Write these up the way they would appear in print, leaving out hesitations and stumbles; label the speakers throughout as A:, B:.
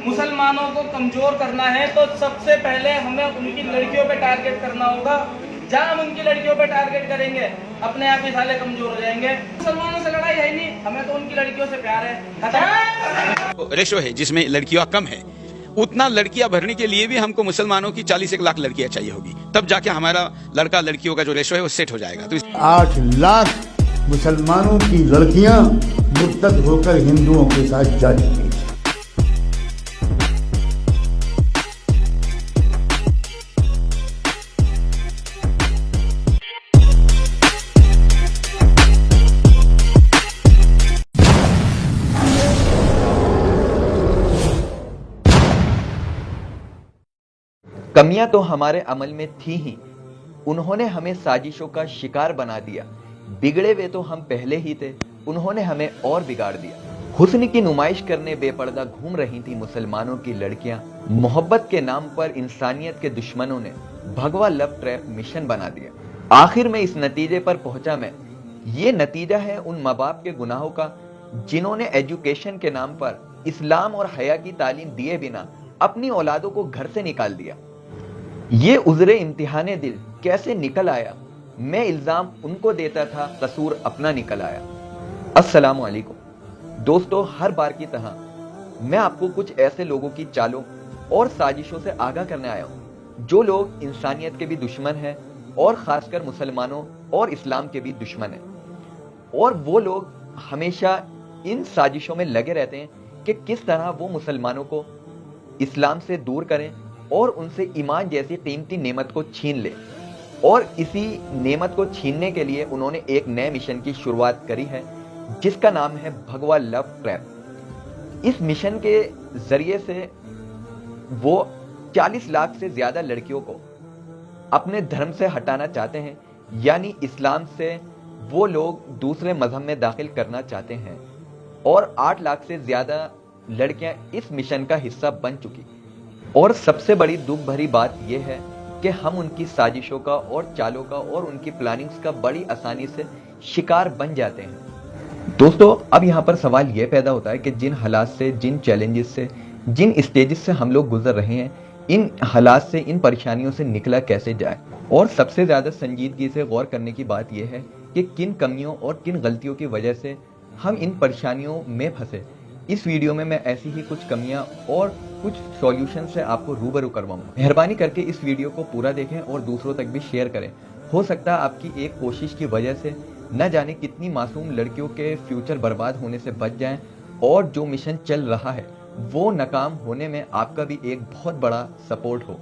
A: मुसलमानों को कमजोर करना है तो सबसे पहले हमें उनकी लड़कियों पे टारगेट करना होगा। जहाँ हम उनकी लड़कियों पे टारगेट करेंगे अपने आप ही साले कमजोर हो जाएंगे। मुसलमानों से लड़ाई है ही नहीं, हमें तो उनकी लड़कियों से प्यार है।
B: रेशो है जिसमें लड़कियां कम है, उतना लड़कियां भरने के लिए भी हमको मुसलमानों की 40 लाख लड़कियां चाहिए होगी, तब जाके हमारा लड़का लड़कियों का जो रेशो है वो सेट हो जाएगा। तो
C: 8 लाख मुसलमानों की लड़कियां मुर्तद होकर हिंदुओं के साथ जा चुकी हैं।
D: कमियां तो हमारे अमल में थी ही, उन्होंने हमें साजिशों का शिकार बना दिया। बिगड़े हुए तो हम पहले ही थे, उन्होंने हमें और बिगाड़ दिया। हुस्न की नुमाइश करने बेपर्दा घूम रही थी मुसलमानों की लड़कियां। मोहब्बत के नाम पर इंसानियत के दुश्मनों ने भगवा लव ट्रैप मिशन बना दिया। आखिर में इस नतीजे पर पहुंचा मैं। ये नतीजा है उन माँ बाप के गुनाहों का जिन्होंने एजुकेशन के नाम पर इस्लाम और हया की तालीम दिए बिना अपनी औलादों को घर से निकाल दिया। ये उज़्रे इम्तिहाने दिल कैसे निकल आया, मैं इल्जाम उनको देता था, कसूर अपना निकल आया। अस्सलामु अलैकुम दोस्तों, हर बार की तरह मैं आपको कुछ ऐसे लोगों की चालों और साजिशों से आगाह करने आया हूं जो लोग इंसानियत के भी दुश्मन हैं और खासकर मुसलमानों और इस्लाम के भी दुश्मन हैं। और वो लोग हमेशा इन साजिशों में लगे रहते हैं कि किस तरह वो मुसलमानों को इस्लाम से दूर करें और उनसे ईमान जैसी कीमती नेमत को छीन ले। और इसी नेमत को छीनने के लिए उन्होंने एक नए मिशन की शुरुआत करी है जिसका नाम है भगवा लव ट्रैप। इस मिशन के जरिए से वो 40 लाख से ज्यादा लड़कियों को अपने धर्म से हटाना चाहते हैं, यानी इस्लाम से वो लोग दूसरे मजहब में दाखिल करना चाहते हैं। और 8 लाख से ज्यादा लड़कियां इस मिशन का हिस्सा बन चुकी। और सबसे बड़ी दुख भरी बात यह है कि हम उनकी साजिशों का और चालों का और उनकी प्लानिंग्स का बड़ी आसानी से शिकार बन जाते हैं। दोस्तों, अब यहाँ पर सवाल यह पैदा होता है कि जिन हालात से, जिन चैलेंजेस से, जिन स्टेजेस से हम लोग गुजर रहे हैं, इन हालात से, इन परेशानियों से निकला कैसे जाए। और सबसे ज्यादा संजीदगी से गौर करने की बात यह है कि किन कमियों और किन गलतियों की वजह से हम इन परेशानियों में फंसे। इस वीडियो में मैं ऐसी ही कुछ कमियां और कुछ सॉल्यूशन से आपको रूबरू करवाऊंगा। मेहरबानी करके इस वीडियो को पूरा देखें और दूसरों तक भी शेयर करें। हो सकता है आपकी एक कोशिश की वजह से न जाने कितनी मासूम लड़कियों के फ्यूचर बर्बाद होने से बच जाएं और जो मिशन चल रहा है वो नाकाम होने में आपका भी एक बहुत बड़ा सपोर्ट हो।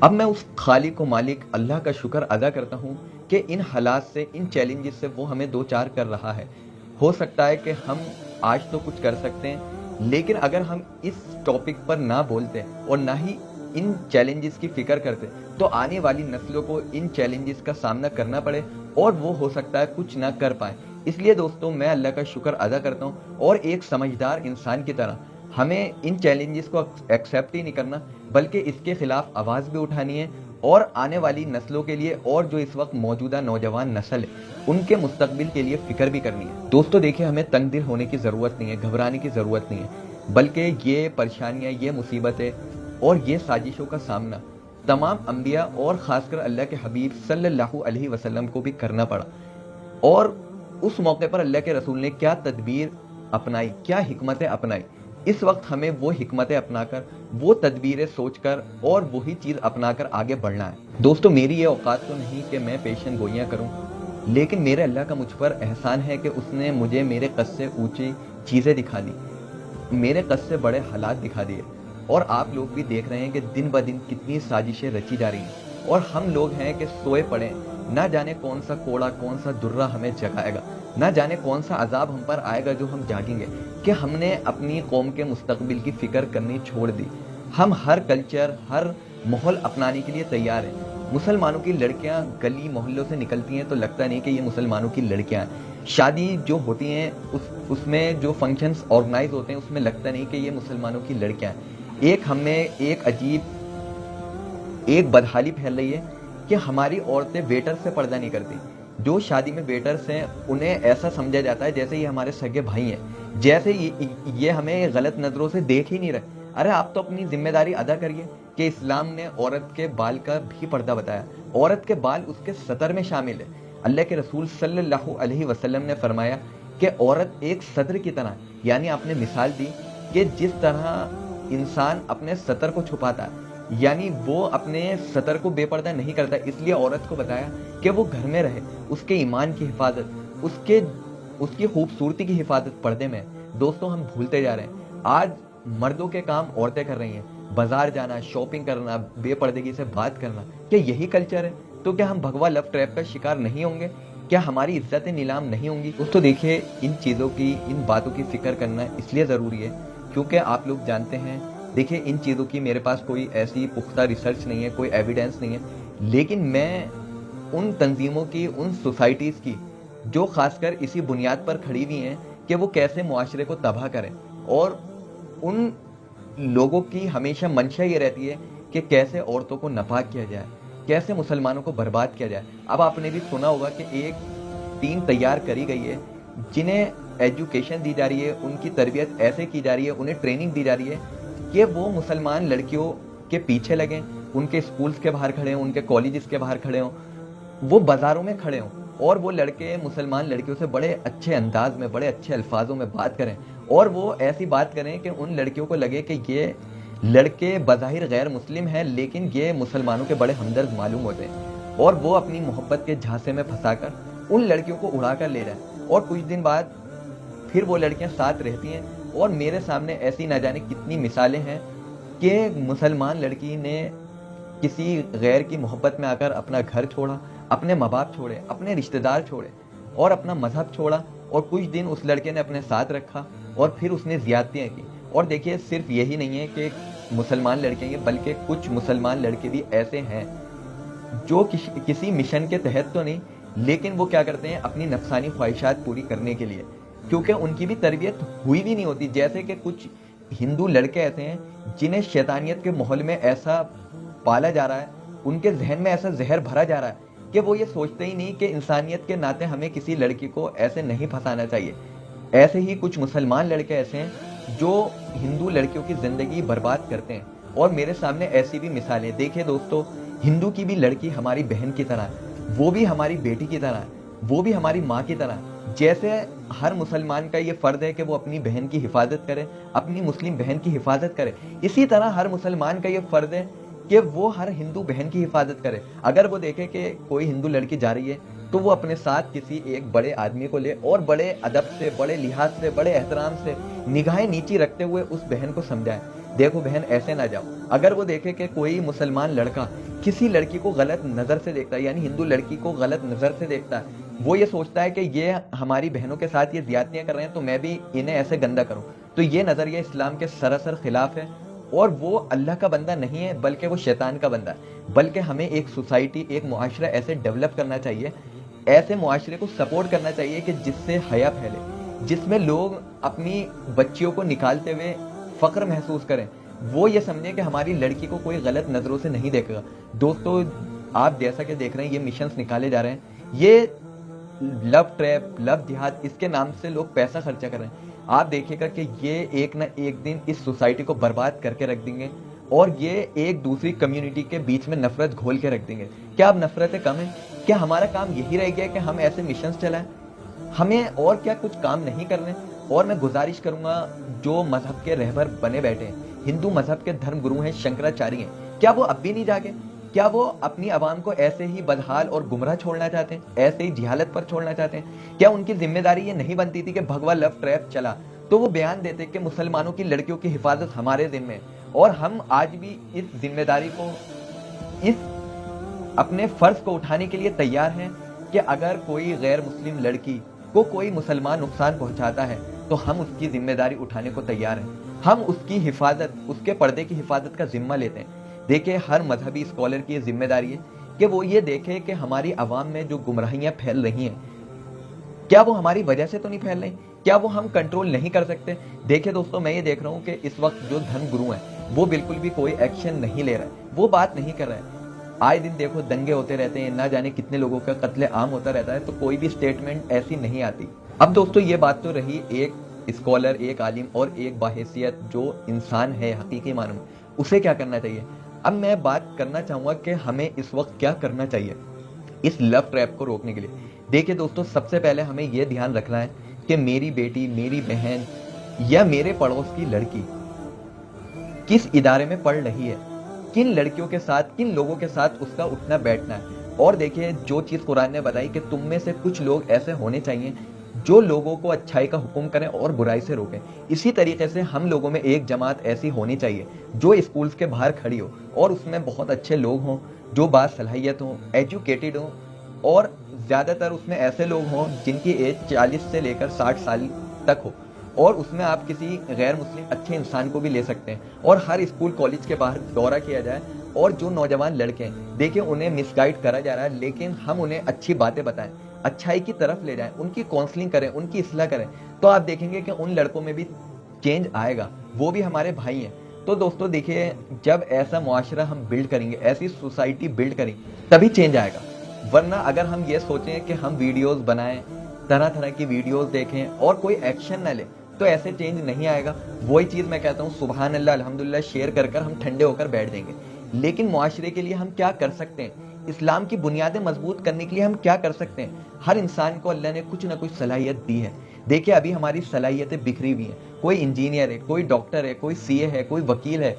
D: अब मैं उस खालिक व मालिक अल्लाह का शुक्र अदा करता हूँ कि इन हालात से, इन चैलेंजेस से वो हमें दो चार कर रहा है। हो सकता है कि हम आज तो कुछ कर सकते हैं, लेकिन अगर हम इस टॉपिक पर ना बोलते और ना ही इन चैलेंजेस की फिक्र करते तो आने वाली नस्लों को इन चैलेंजेस का सामना करना पड़े और वो हो सकता है कुछ ना कर पाए। इसलिए दोस्तों, मैं अल्लाह का शुक्र अदा करता हूँ और एक समझदार इंसान की तरह हमें इन चैलेंजेस को एक्सेप्ट ही नहीं करना बल्कि इसके खिलाफ आवाज़ भी उठानी है और आने वाली नस्लों के लिए और जो इस वक्त मौजूदा नौजवान नस्ल है उनके मुस्तकबिल के लिए फिक्र भी करनी है। दोस्तों देखिए, हमें तंग दिल होने की ज़रूरत नहीं है, घबराने की ज़रूरत नहीं है, बल्कि ये परेशानियाँ, ये मुसीबतें और ये साजिशों का सामना तमाम अंबिया और ख़ासकर अल्लाह के हबीब सल्लल्लाहु अलैहि वसल्लम को भी करना पड़ा। और उस मौके पर अल्लाह के रसूल ने क्या तदबीर अपनाई, क्या हिकमतें अपनाई, इस वक्त हमें वो हिकमतें अपनाकर, वो तदबीरें सोचकर और वही चीज़ अपनाकर आगे बढ़ना है। दोस्तों, मेरी ये औकात तो नहीं कि मैं पेशन गोइयाँ करूँ, लेकिन मेरे अल्लाह का मुझ पर एहसान है कि उसने मुझे मेरे कद से ऊंची चीज़ें दिखा दी, मेरे कद से बड़े हालात दिखा दिए। और आप लोग भी देख रहे हैं कि दिन ब दिन कितनी साजिशें रची जा रही हैं और हम लोग हैं कि सोए पड़े, ना जाने कौन सा कोड़ा, कौन सा दुर्रा हमें जगाएगा, ना जाने कौन सा अजाब हम पर आएगा जो हम जागेंगे कि हमने अपनी कौम के मुस्तकबिल की फिक्र करनी छोड़ दी। हम हर कल्चर, हर माहौल अपनाने के लिए तैयार हैं। मुसलमानों की लड़कियां गली मोहल्लों से निकलती हैं तो लगता नहीं कि ये मुसलमानों की लड़कियां हैं। शादी जो होती हैं उसमें जो फंक्शंस ऑर्गेनाइज होते हैं उसमें लगता नहीं कि ये मुसलमानों की लड़कियां हैं। एक हमें एक अजीब, एक बदहाली फैल रही है कि हमारी औरतें वेटर से पर्दा नहीं करती। जो शादी में वेटर्स हैं उन्हें ऐसा समझा जाता है जैसे ये हमारे सगे भाई हैं, जैसे ये हमें गलत नज़रों से देख ही नहीं रहे। अरे आप तो अपनी जिम्मेदारी अदा करिए कि इस्लाम ने औरत के बाल का भी पर्दा बताया, औरत के बाल उसके सतर में शामिल है। अल्लाह के रसूल सल्लल्लाहु अलैहि वसल्लम ने फरमाया कि औरत एक सतर की तरह, यानी आपने मिसाल दी कि जिस तरह इंसान अपने सतर को छुपाता है, यानी वो अपने सतर को बेपर्दा नहीं करता, इसलिए औरत को बताया कि वो घर में रहे, उसके ईमान की हिफाजत, उसकी खूबसूरती की हिफाजत पर्दे में। दोस्तों हम भूलते जा रहे हैं, आज मर्दों के काम औरतें कर रही हैं, बाजार जाना, शॉपिंग करना, बेपर्दगी से बात करना, क्या यही कल्चर है? तो क्या हम भगवा लव ट्रैप का शिकार नहीं होंगे? क्या हमारी इज्जतें नीलाम नहीं होंगी? दोस्तों देखिए, इन चीज़ों की, इन बातों की फिक्र करना इसलिए ज़रूरी है क्योंकि आप लोग जानते हैं, देखिए इन चीज़ों की मेरे पास कोई ऐसी पुख्ता रिसर्च नहीं है, कोई एविडेंस नहीं है, लेकिन मैं उन तंजीमों की, उन सोसाइटीज़ की जो खासकर इसी बुनियाद पर खड़ी हुई हैं कि वो कैसे मुआशरे को तबाह करें, और उन लोगों की हमेशा मंशा ये रहती है कि कैसे औरतों को नापाक किया जाए, कैसे मुसलमानों को बर्बाद किया जाए। अब आपने भी सुना होगा कि एक टीम तैयार करी गई है जिन्हें एजुकेशन दी जा रही है, उनकी तरबियत ऐसे की जा रही है, उन्हें ट्रेनिंग दी जा रही है कि वो मुसलमान लड़कियों के पीछे लगें, उनके स्कूल्स के बाहर खड़े हों, उनके कॉलेजेस के बाहर खड़े हों, वो बाज़ारों में खड़े हों और वो लड़के मुसलमान लड़कियों से बड़े अच्छे अंदाज में, बड़े अच्छे अल्फाजों में बात करें, और वो ऐसी बात करें कि उन लड़कियों को लगे कि ये लड़के बज़ाहिर गैर मुस्लिम हैं लेकिन ये मुसलमानों के बड़े हमदर्द मालूम होते हैं, और वो अपनी मोहब्बत के झांसे में फंसाकर उन लड़कियों को उड़ा कर ले जाए, और कुछ दिन बाद फिर वो लड़कियां साथ रहती हैं। और मेरे सामने ऐसी ना जाने कितनी मिसालें हैं कि मुसलमान लड़की ने किसी गैर की मोहब्बत में आकर अपना घर छोड़ा, अपने माँ बाप छोड़े, अपने रिश्तेदार छोड़े और अपना मजहब छोड़ा, और कुछ दिन उस लड़के ने अपने साथ रखा और फिर उसने ज़्यादतियाँ की। और देखिए सिर्फ यही नहीं है कि मुसलमान लड़के हैं, बल्कि कुछ मुसलमान लड़के भी ऐसे हैं जो किसी मिशन के तहत तो नहीं, लेकिन वो क्या करते हैं अपनी नफसानी ख्वाहिशात पूरी करने के लिए, क्योंकि उनकी भी तरबियत हुई भी नहीं होती। जैसे कि कुछ हिंदू लड़के ऐसे हैं जिन्हें शैतानियत के माहौल में ऐसा पाला जा रहा है, उनके जहन में ऐसा जहर भरा जा रहा है कि वो ये सोचते ही नहीं कि इंसानियत के नाते हमें किसी लड़की को ऐसे नहीं फंसाना चाहिए। ऐसे ही कुछ मुसलमान लड़के ऐसे हैं जो हिंदू लड़कियों की ज़िंदगी बर्बाद करते हैं, और मेरे सामने ऐसी भी मिसालें। देखिए दोस्तों, हिंदू की भी लड़की हमारी बहन की तरह है, वो भी हमारी बेटी की तरह है, वो भी हमारी माँ की तरह है। जैसे हर मुसलमान का ये फ़र्ज है कि वो अपनी बहन की हिफाजत करे, अपनी मुस्लिम बहन की हिफाजत करे, इसी तरह हर मुसलमान का ये फ़र्ज है कि वो हर हिंदू बहन की हिफाजत करे। अगर वो देखे कि कोई हिंदू लड़की जा रही है तो वो अपने साथ किसी एक बड़े आदमी को ले और बड़े अदब से, बड़े लिहाज से, बड़े एहतराम से, निगाहें नीची रखते हुए उस बहन को समझाए, देखो बहन ऐसे ना जाओ। अगर वो देखे कि कोई मुसलमान लड़का किसी लड़की को गलत नज़र से देखता है, यानी हिंदू लड़की को गलत नज़र से देखता है, वो ये सोचता है कि ये हमारी बहनों के साथ ये ज़्यादतियाँ कर रहे हैं तो मैं भी इन्हें ऐसे गंदा करूँ, तो ये नज़रिया इस्लाम के सरासर खिलाफ है, और वो अल्लाह का बंदा नहीं है बल्कि वो शैतान का बंदा है। बल्कि हमें एक सोसाइटी, एक मुआशरा ऐसे डेवलप करना चाहिए, ऐसे मुआशरे को सपोर्ट करना चाहिए कि जिससे हया फैले, जिसमें लोग अपनी बच्चियों को निकालते हुए फ़ख्र महसूस करें, वो ये समझें कि हमारी लड़की को कोई गलत नज़रों से नहीं देखेगा। दोस्तों आप जैसा कि देख रहे हैं ये मिशंस निकाले जा रहे हैं, ये लव ट्रैप, लव जिहाद, इसके नाम से लोग पैसा खर्चा कर रहे हैं। आप देखिएगा कि ये एक ना एक दिन इस सोसाइटी को बर्बाद करके रख देंगे, और ये एक दूसरी कम्युनिटी के बीच में नफरत घोल के रख देंगे। क्या अब नफरतें कम हैं? क्या हमारा काम यही रह गया कि हम ऐसे मिशंस चलाएं? हमें और क्या कुछ काम नहीं करने? और मैं गुजारिश करूंगा जो मजहब के रहबर बने बैठे हैं, हिंदू मजहब के धर्म गुरु हैं, शंकराचार्य हैं, क्या वो अब भी नहीं जागे? क्या वो अपनी आवाम को ऐसे ही बदहाल और गुमराह छोड़ना चाहते हैं, ऐसे ही जिहालत पर छोड़ना चाहते हैं? क्या उनकी जिम्मेदारी ये नहीं बनती थी कि भगवा लव ट्रैप चला तो वो बयान देते कि मुसलमानों की लड़कियों की हिफाजत हमारे जिम्मे है, और हम आज भी इस जिम्मेदारी को, इस अपने फर्ज को उठाने के लिए तैयार हैं कि अगर कोई गैर मुस्लिम लड़की को कोई मुसलमान नुकसान पहुंचाता है तो हम उसकी जिम्मेदारी उठाने को तैयार हैं, हम उसकी हिफाजत, उसके पर्दे की हिफाजत का जिम्मा लेते हैं। देखिए हर मजहबी स्कॉलर की ये जिम्मेदारी है कि वो ये देखे कि हमारी आवाम में जो गुमराहियाँ फैल रही हैं, क्या वो हमारी वजह से तो नहीं फैल रही? क्या वो हम कंट्रोल नहीं कर सकते? देखिए दोस्तों, मैं ये देख रहा हूँ कि इस वक्त जो धर्म गुरु हैं वो बिल्कुल भी कोई एक्शन नहीं ले रहा है, वो बात नहीं कर रहे हैं। आए दिन देखो दंगे होते रहते हैं, ना जाने कितने लोगों का कत्ले आम होता रहता है, तो कोई भी स्टेटमेंट ऐसी नहीं आती। अब दोस्तों ये बात तो रही एक स्कॉलर, एक आलिम और एक बाहैसियत जो इंसान है हकीकी मानों में, उसे क्या करना चाहिए। अब मैं बात करना चाहूँगा कि हमें इस वक्त क्या करना चाहिए इस लव ट्रैप को रोकने के लिए। देखिए दोस्तों, सबसे पहले हमें यह ध्यान रखना है कि मेरी बेटी, मेरी बहन या मेरे पड़ोस की लड़की किस इदारे में पढ़ रही है, किन लड़कियों के साथ, किन लोगों के साथ उसका उठना बैठना है। और देखिए, जो चीज़ कुरान ने बताई कि तुम में से कुछ लोग ऐसे होने चाहिए जो लोगों को अच्छाई का हुक्म करें और बुराई से रोकें। इसी तरीके से हम लोगों में एक जमात ऐसी होनी चाहिए जो स्कूल्स के बाहर खड़ी हो और उसमें बहुत अच्छे लोग हों, जो बासलाहियत हों, एजुकेटेड हों, और ज़्यादातर उसमें ऐसे लोग हों जिनकी एज 40 से लेकर 60 साल तक हो। और उसमें आप किसी गैर मुस्लिम अच्छे इंसान को भी ले सकते हैं। और हर स्कूल कॉलेज के बाहर दौरा किया जाए और जो नौजवान लड़के हैं, देखिए उन्हें मिसगाइड करा जा रहा है, लेकिन हम उन्हें अच्छी बातें बताएं, अच्छाई की तरफ ले जाएं, उनकी काउंसलिंग करें, उनकी इस्लाह करें, तो आप देखेंगे कि उन लड़कों में भी चेंज आएगा, वो भी हमारे भाई हैं। तो दोस्तों देखिए, जब ऐसा मुआशरा हम बिल्ड करेंगे, ऐसी सोसाइटी बिल्ड करेंगे, तभी चेंज आएगा। वरना अगर हम ये सोचें कि हम वीडियोस बनाएं, तरह तरह की वीडियोस देखें और कोई एक्शन न लें, तो ऐसे चेंज नहीं आएगा। वही चीज़ मैं कहता हूँ, सुबहान अल्लाह अल्हम्दुलिल्लाह शेयर कर कर हम ठंडे होकर बैठ जाएंगे। लेकिन मुआशरे के लिए हम क्या कर सकते हैं, इस्लाम की बुनियादें मजबूत करने के लिए हम क्या कर सकते हैं। हर इंसान को अल्लाह ने कुछ ना कुछ सलाहियत दी है। देखिए, अभी हमारी सलाहियतें बिखरी हुई हैं। कोई इंजीनियर है, कोई डॉक्टर है, कोई सीए है, कोई वकील है,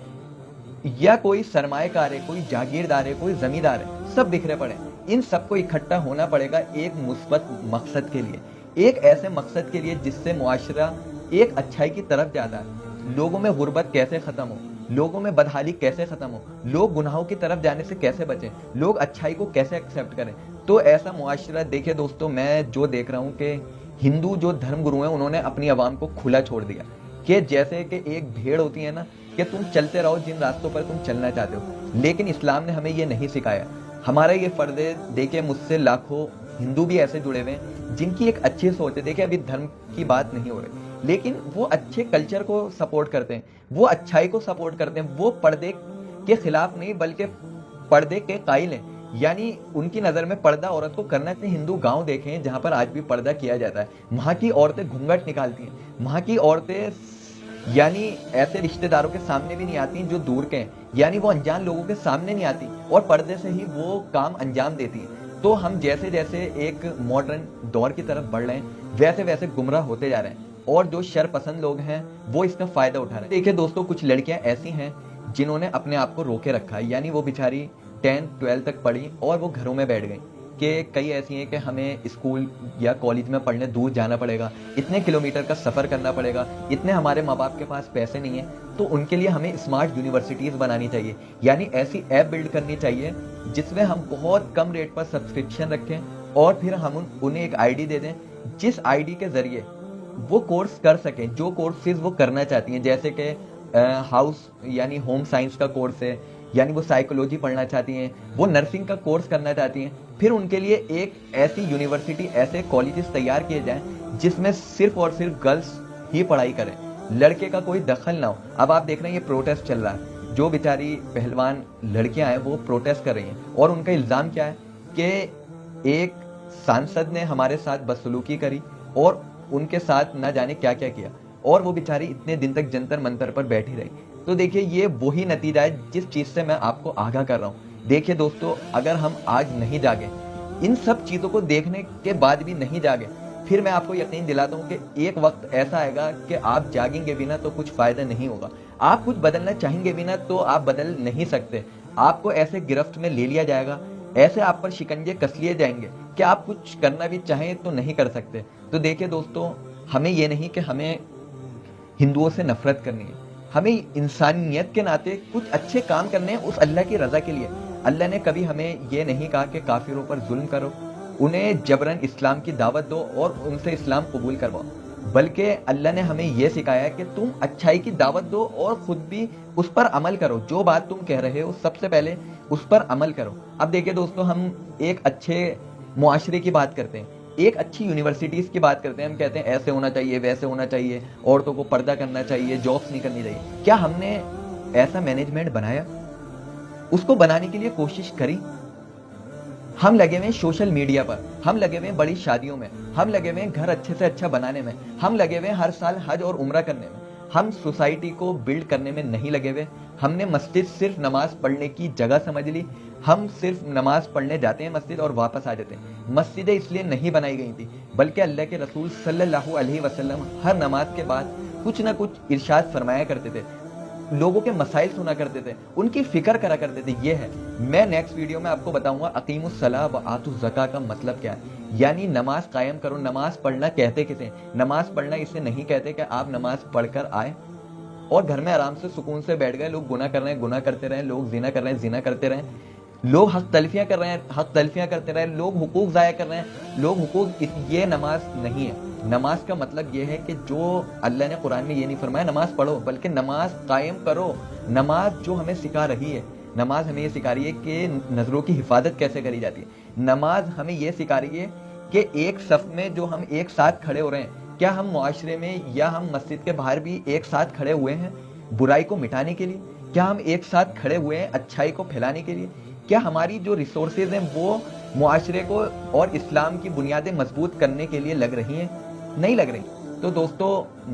D: या कोई सरमाएकार है, कोई जागीरदार है, कोई जमींदार है, सब बिखरे पड़े। इन सबको इकट्ठा होना पड़ेगा एक मुस्बत मकसद के लिए, एक ऐसे मकसद के लिए जिससे मुआशरा एक अच्छाई की तरफ जाता है। लोगों में गुर्बत कैसे खत्म हो, लोगों में बदहाली कैसे खत्म हो, लोग गुनाहों की तरफ जाने से कैसे बचें, लोग अच्छाई को कैसे एक्सेप्ट करें। तो ऐसा मुआशरा, देखिए दोस्तों, मैं जो देख रहा हूँ कि हिंदू जो धर्म गुरु हैं, उन्होंने अपनी आवाम को खुला छोड़ दिया कि जैसे कि एक भेड़ होती है ना, कि तुम चलते रहो जिन रास्तों पर तुम चलना चाहते हो। लेकिन इस्लाम ने हमें ये नहीं सिखाया। हमारा ये फर्ज है, देखिए मुझसे लाखों हिंदू भी ऐसे जुड़े हुए हैं जिनकी एक अच्छी सोच है। देखिए, अभी धर्म की बात नहीं हो रही, लेकिन वो अच्छे कल्चर को सपोर्ट करते हैं, वो अच्छाई को सपोर्ट करते हैं, वो पर्दे के खिलाफ नहीं बल्कि पर्दे के कायल हैं। यानी उनकी नज़र में पर्दा औरत को करना चाहिए। हिंदू गांव देखे हैं जहाँ पर आज भी पर्दा किया जाता है, वहाँ की औरतें घूंघट निकालती हैं, वहाँ की औरतें यानी ऐसे रिश्तेदारों के सामने भी नहीं आती जो दूर के हैं, यानी वो अनजान लोगों के सामने नहीं आती और पर्दे से ही वो काम अंजाम देती हैं। तो हम जैसे जैसे एक मॉडर्न दौर की तरफ बढ़ रहे हैं, वैसे वैसे गुमराह होते जा रहे हैं और जो शर पसंद लोग हैं वो इसका फायदा उठा रहे हैं। देखिए दोस्तों, कुछ लड़कियां ऐसी हैं जिन्होंने अपने आप को रोके रखा है, यानी वो बेचारी 10-12 तक पढ़ी और वो घरों में बैठ गई। कि कई ऐसी हैं कि हमें स्कूल या कॉलेज में पढ़ने दूर जाना पड़ेगा, इतने किलोमीटर का सफ़र करना पड़ेगा, इतने हमारे माँ बाप के पास पैसे नहीं हैं। तो उनके लिए हमें स्मार्ट यूनिवर्सिटीज़ बनानी चाहिए, यानी ऐसी ऐप बिल्ड करनी चाहिए जिसमें हम बहुत कम रेट पर सब्सक्रिप्शन रखें और फिर हम उन्हें एक आईडी दे दें, जिस आईडी के ज़रिए वो कोर्स कर सकें जो कोर्सेज वो करना चाहती हैं। जैसे कि हाउस यानी होम साइंस का कोर्स है, यानी वो साइकोलॉजी पढ़ना चाहती हैं, वो नर्सिंग का कोर्स करना चाहती हैं। फिर उनके लिए एक ऐसी यूनिवर्सिटी, ऐसे कॉलेजेस तैयार किए जाएं जिसमें सिर्फ और सिर्फ गर्ल्स ही पढ़ाई करें, लड़के का कोई दखल ना हो। अब आप देख रहे हैं ये प्रोटेस्ट चल रहा है, जो बेचारी पहलवान लड़कियां हैं वो प्रोटेस्ट कर रही हैं और उनका इल्ज़ाम क्या है कि एक सांसद ने हमारे साथ बदसलूकी करी और उनके साथ ना जाने क्या क्या किया और वो बेचारी इतने दिन तक जंतर मंतर पर बैठी रही। तो देखिए, ये वही नतीजा है जिस चीज़ से मैं आपको आगाह कर रहा हूँ। देखिए दोस्तों, अगर हम आज नहीं जागे, इन सब चीज़ों को देखने के बाद भी नहीं जागे, फिर मैं आपको यकीन दिलाता हूँ कि एक वक्त ऐसा आएगा कि आप जागेंगे बिना तो कुछ फ़ायदा नहीं होगा। आप कुछ बदलना चाहेंगे बिना तो आप बदल नहीं सकते। आपको ऐसे गिरफ्त में ले लिया जाएगा, ऐसे आप पर शिकंजे कस लिए जाएंगे कि आप कुछ करना भी चाहें तो नहीं कर सकते। तो देखिए दोस्तों, हमें ये नहीं कि हमें हिंदुओं से नफरत करनी है, हमें इंसानियत के नाते कुछ अच्छे काम करने हैं उस अल्लाह की रज़ा के लिए। अल्लाह ने कभी हमें ये नहीं कहा कि काफिरों पर जुल्म करो, उन्हें जबरन इस्लाम की दावत दो और उनसे इस्लाम कबूल करवाओ, बल्कि अल्लाह ने हमें ये सिखाया कि तुम अच्छाई की दावत दो और खुद भी उस पर अमल करो। जो बात तुम कह रहे हो सबसे पहले उस पर अमल करो। अब देखिए दोस्तों, हम एक अच्छे मुआशरे की बात करते हैं, एक अच्छी यूनिवर्सिटीज़ की बात करते हैं, हम कहते हैं ऐसे होना चाहिए, वैसे होना चाहिए, औरतों को पर्दा करना चाहिए, जॉब्स नहीं करनी चाहिए। क्या हमने ऐसा मैनेजमेंट बनाया? उसको बनाने के लिए कोशिश करी? हम लगे हुए हैं सोशल मीडिया पर, हम लगे हुए हैं बड़ी शादियों में, हम लगे हुए हैं घर अच्छे से अच्छा बनाने में, हम लगे हुए हैं हर साल हज और उम्रा करने में। हम सोसाइटी को बिल्ड करने में नहीं लगे हुए। हमने मस्जिद सिर्फ नमाज पढ़ने की जगह समझ ली। हम सिर्फ नमाज पढ़ने जाते हैं मस्जिद और वापस आ जाते हैं। मस्जिदें इसलिए नहीं बनाई गई थी, बल्कि अल्लाह के रसूल सल्लल्लाहु अलैहि वसल्लम हर नमाज के बाद कुछ ना कुछ इरशाद फरमाया करते थे, लोगों के मसाइल सुना करते थे, उनकी फिक्र करा करते थे। ये है, मैं नेक्स्ट वीडियो में आपको बताऊंगा अकीमुस सलाह व आतुज़ ज़का का मतलब क्या है, यानी नमाज कायम करो। नमाज पढ़ना कहते किसे? नमाज पढ़ना इसे नहीं कहते कि आप नमाज पढ़कर आए और घर में आराम से सुकून से बैठ गए। लोग गुनाह कर रहे हैं, गुनाह करते रहे, लोग जिना कर रहे हैं, जिना करते रहे, लोग हक तलफियाँ कर रहे हैं, हक तलफियाँ करते रहे, लोग हुकूक ज़ाया कर रहे हैं, लोग हुकूक। ये नमाज नहीं है। नमाज का मतलब ये है कि जो अल्लाह ने कुरान में ये नहीं फरमाया नमाज पढ़ो, बल्कि नमाज कायम करो। नमाज जो हमें सिखा रही है, नमाज हमें ये सिखा रही है कि नज़रों की हिफाजत कैसे करी जाती है। नमाज हमें ये सिखा रही है कि एक सफ में जो हम एक साथ खड़े हो रहे हैं, क्या हम मुआशरे में या हम मस्जिद के बाहर भी एक साथ खड़े हुए हैं बुराई को मिटाने के लिए? क्या हम एक साथ खड़े हुए हैं अच्छाई को फैलाने के लिए? क्या हमारी जो रिसोर्सेज हैं वो मुआशरे को और इस्लाम की बुनियादें मजबूत करने के लिए लग रही हैं? नहीं लग रही। तो दोस्तों,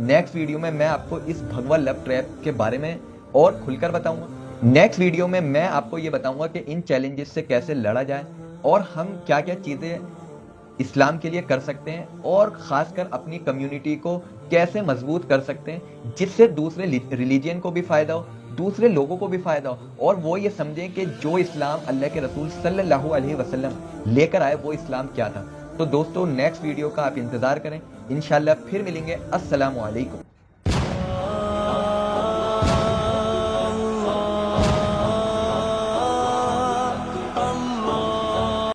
D: नेक्स्ट वीडियो में मैं आपको इस भगवा लव ट्रैप के बारे में और खुलकर बताऊंगा। नेक्स्ट वीडियो में मैं आपको ये बताऊंगा कि इन चैलेंजेस से कैसे लड़ा जाए और हम क्या क्या चीज़ें इस्लाम के लिए कर सकते हैं और ख़ासकर अपनी कम्युनिटी को कैसे मजबूत कर सकते हैं, जिससे दूसरे रिलीजन को भी फ़ायदा हो, दूसरे लोगों को भी फ़ायदा हो और वो ये समझें कि जो इस्लाम अल्लाह के रसूल सल्लल्लाहु अलैहि वसल्लम लेकर आए वो इस्लाम क्या था। तो दोस्तों, नेक्स्ट वीडियो का आप इंतज़ार करें। इंशाल्लाह फिर मिलेंगे। अस्सलामु अलैकुम।